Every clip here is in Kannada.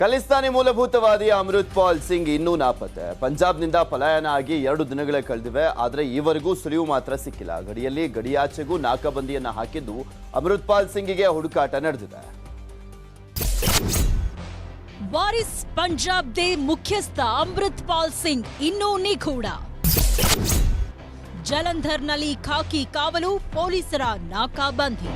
ಖಲಿಸ್ತಾನಿ ಮೂಲಭೂತವಾದಿ ಅಮೃತ್ ಪಾಲ್ ಸಿಂಗ್ ಇನ್ನೂ ನಾಪತ್ತೆ. ಪಂಜಾಬ್ನಿಂದ ಪಲಾಯನ ಆಗಿ 2 ದಿನಗಳೇ ಕಳೆದಿವೆ. ಆದರೆ ಈವರೆಗೂ ಸುಳಿವು ಮಾತ್ರ ಸಿಕ್ಕಿಲ್ಲ. ಗಡಿಯಲ್ಲಿ ಗಡಿಯಾಚೆಗೂ ನಾಕಾಬಂದಿಯನ್ನ ಹಾಕಿದ್ದು ಅಮೃತ್ ಪಾಲ್ ಸಿಂಗಿಗೆ ಹುಡುಕಾಟ ನಡೆದಿದೆ. ವಾರಿಸ್ ಪಂಜಾಬ್ದೇ ಮುಖ್ಯಸ್ಥ ಅಮೃತ್ ಪಾಲ್ ಸಿಂಗ್ ಇನ್ನೂ ನಿಗೂಢ. ಜಲಂಧರ್ನಲ್ಲಿ ಖಾಕಿ ಕಾವಲು, ಪೊಲೀಸರ ನಾಕಾಬಂದಿ.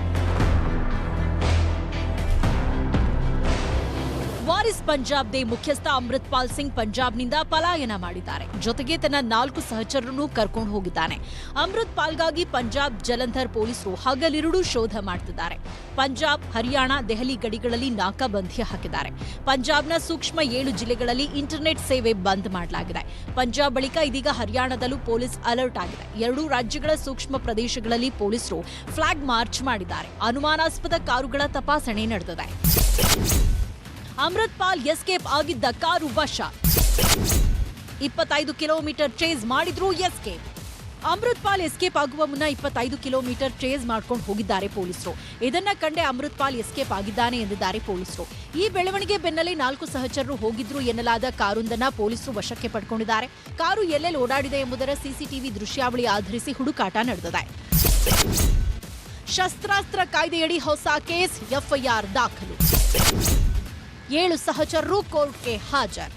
ವಾರಿಸ್ ಪಂಜಾಬ್ದೇ ಮುಖ್ಯಸ್ಥ ಅಮೃತ್ ಪಾಲ್ ಸಿಂಗ್ ಪಂಜಾಬ್ನಿಂದ ಪಲಾಯನ ಮಾಡಿದ್ದಾರೆ. ಜೊತೆಗೆ ತನ್ನ 4 ಸಹಚರರನ್ನು ಕರ್ಕೊಂಡು ಹೋಗಿದ್ದಾನೆ. ಅಮೃತ್ ಪಾಲ್ಗಾಗಿ ಪಂಜಾಬ್ ಜಲಂಧರ್ ಪೊಲೀಸರು ಹಗಲಿರುಳು ಶೋಧ ಮಾಡುತ್ತಿದ್ದಾರೆ. ಪಂಜಾಬ್, ಹರಿಯಾಣ, ದೆಹಲಿ ಗಡಿಗಳಲ್ಲಿ ನಾಕಾಬಂದಿ ಹಾಕಿದ್ದಾರೆ. ಪಂಜಾಬ್ನ ಸೂಕ್ಷ್ಮ 7 ಜಿಲ್ಲೆಗಳಲ್ಲಿ ಇಂಟರ್ನೆಟ್ ಸೇವೆ ಬಂದ್ ಮಾಡಲಾಗಿದೆ. ಪಂಜಾಬ್ ಬಳಿಕ ಇದೀಗ ಹರಿಯಾಣದಲ್ಲೂ ಪೊಲೀಸ್ ಅಲರ್ಟ್ ಆಗಿದೆ. 2 ರಾಜ್ಯಗಳ ಸೂಕ್ಷ್ಮ ಪ್ರದೇಶಗಳಲ್ಲಿ ಪೊಲೀಸರು ಫ್ಲಾಗ್ ಮಾರ್ಚ್ ಮಾಡಿದ್ದಾರೆ. ಅನುಮಾನಾಸ್ಪದ ಕಾರುಗಳ ತಪಾಸಣೆ ನಡೆದಿದೆ. ಅಮೃತ್ ಪಾಲ್ ಎಸ್ಕೇಪ್ ಆಗಿದ್ದ ಕಾರು ವಶ. 25 ಕಿಲೋಮೀಟರ್ ಚೇಸ್ ಮಾಡಿದ್ರು ಎಸ್ಕೇಪ್. ಅಮೃತ್ ಪಾಲ್ ಎಸ್ಕೇಪ್ ಆಗುವ ಮುನ್ನ 25 ಕಿಲೋಮೀಟರ್ ಚೇಸ್ ಮಾಡ್ಕೊಂಡು ಹೋಗಿದ್ದಾರೆ ಪೊಲೀಸರು. ಇದನ್ನ ಕಂಡೆ ಅಮೃತ್ ಪಾಲ್ ಎಸ್ಕೇಪ್ ಆಗಿದ್ದಾನೆ ಎಂದಿದ್ದಾರೆ ಪೊಲೀಸರು. ಈ ಬೆಳವಣಿಗೆ ಬೆನ್ನಲ್ಲೇ 4 ಸಹಚರರು ಹೋಗಿದ್ರು ಎನ್ನಲಾದ ಕಾರೊಂದನ್ನ ಪೊಲೀಸರು ವಶಕ್ಕೆ ಪಡ್ಕೊಂಡಿದ್ದಾರೆ. ಕಾರು ಎಲ್ಲೆಲ್ಲಿ ಓಡಾಡಿದೆ ಎಂಬುದರ ಸಿಸಿಟಿವಿ ದೃಶ್ಯಾವಳಿ ಆಧರಿಸಿ ಹುಡುಕಾಟ ನಡೆದಿದೆ. ಶಸ್ತ್ರಾಸ್ತ್ರ ಕಾಯ್ದೆಯಡಿ ಹೊಸ ಕೇಸ್, ಎಫ್ಐಆರ್ ದಾಖಲು. 7 ಸಹಚರರು ಕೋರ್ಟ್ಗೆ ಹಾಜರು.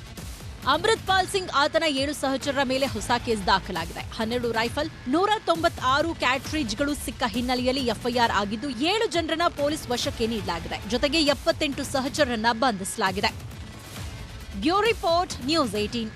ಅಮೃತ್ ಪಾಲ್ ಸಿಂಗ್ ಆತನ 7 ಸಹಚರರ ಮೇಲೆ ಹೊಸ ಕೇಸ್ ದಾಖಲಾಗಿದೆ. 12 ರೈಫಲ್, 196 ಕ್ಯಾಟ್ರಿಜ್ಗಳು ಸಿಕ್ಕ ಹಿನ್ನೆಲೆಯಲ್ಲಿ ಎಫ್ಐಆರ್ ಆಗಿದ್ದು 7 ಜನರನ್ನ ಪೊಲೀಸ್ ವಶಕ್ಕೆ ನೀಡಲಾಗಿದೆ. ಜೊತೆಗೆ 78 ಸಹಚರರನ್ನ ಬಂಧಿಸಲಾಗಿದೆ. Bureau report, news 18.